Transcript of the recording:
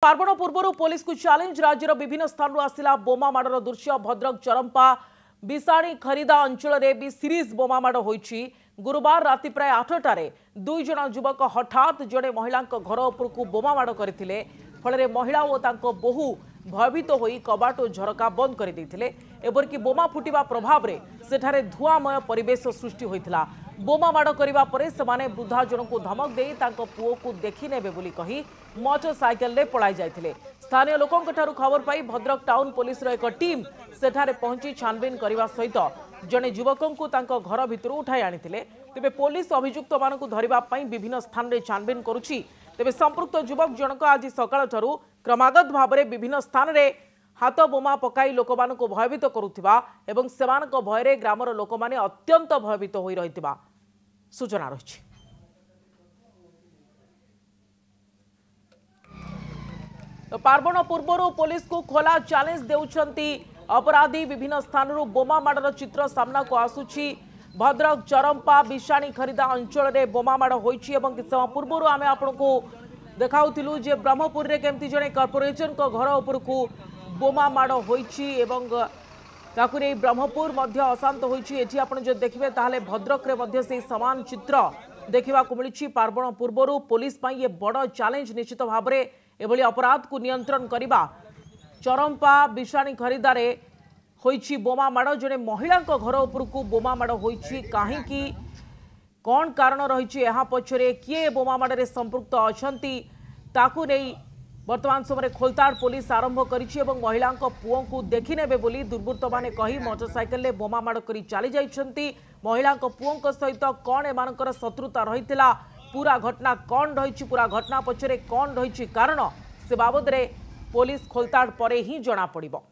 पार्वण पूर्व पुलिस को चैलेंज राज्यर विभिन्न स्थान आसला बोमा माड़र दृश्य भद्रक चरंपा विषाणी खरीदा अंचल में भी सीरीज बोमा माड़ होईछि। गुरुवार राति प्राय 8टारे दुई जन युवक हठात जड़े महिला घर उपरकू बोमा माड़ करथिले। फल महिला और तांको बहु भयभीत होई कबाट और झरका बंद कर देथिले। एपरिक बोमा फुटिबा प्रभाव रे सेठारे धुआमय परिवेश सृष्टि होइथिला। बोमा माड़ करिबा परे सेमाने वृद्धा जन को धमक दे तांको पुओ को देखि नेबे बोली कही मोटरसाइकेल रे पळाई जायथिले। स्थानीय लोकंक ठारू खबर पाई भद्रक टाउन पुलिस रो एक टीम सेठारे पहुंची छानबीन करने सहित जड़े युवकों को तांको घर भितर उठाई आनिथिले। तेबे पुलिस अभियुक्त मानकु धरिबा पई विभिन्न स्थान रे छानबीन करुछि। तेबे संपृक्त युवक जनक आज सकाळ ठारू क्रमागत भाव में विभिन्न स्थान रे हाथ बोमा पकाई लोक मानकु भयभीत करुथिबा एवं सेमानक भयरे ग्रामर लोक माने अत्यंत भयभीत होई रहितिबा सूचना रहिछि। तो पार्वण पूर्व पुलिस को खोला चैलेंज देउछंती अपराधी। विभिन्न स्थान बोमा माड़र चित्र सामना को आसुछि। भद्रक चरंपा विषाणी खरीदा अंचल में बोमा माड़ होईछि एवं किछ समय पूर्व आमे आपनको देखाउथिलु जे ब्रह्मपुर रे केमती जने कॉर्पोरेशन को घर उपरकू बोमा माड़ होईछि एवं ताकु नै ब्रह्मपुर मध्य अशांत होईछि। एठी आपण जे देखिबे ताहाले भद्रक रे मध्य से समान चित्र देखिबा को मिलिछि। पार्वण पूर्व पुलिस पई ये बड़ चैलेंज निश्चित भाव में एभली अपराध को नियंत्रण करबा। चरंपा विषाणी खरीदारे होईछि बोमा माड़। जने महिला घर उपरकू बोमा माड़ होईछि। काहेकि कौन कारण रही यहाँ पछरे किए बोमा माड़े संपृक्त अछंती ताकू नहीं वर्तमान समय खोलताड़ पुलिस आरंभ करिछि एवं महिला पुओं को देखि नेबे बोली दुर्बृत्त माने कही मोटरसाइकेल ले बोमा माड़ करी चली जाइछंती। महिला पुओं सहित कौन एमानकर शत्रुता रहितिला, पूरा घटना कौन रही, पूरा घटना पछरे कौन रही कारण से बाबद रे पुलिस खोलताड़ परे ही जना पड़िबो।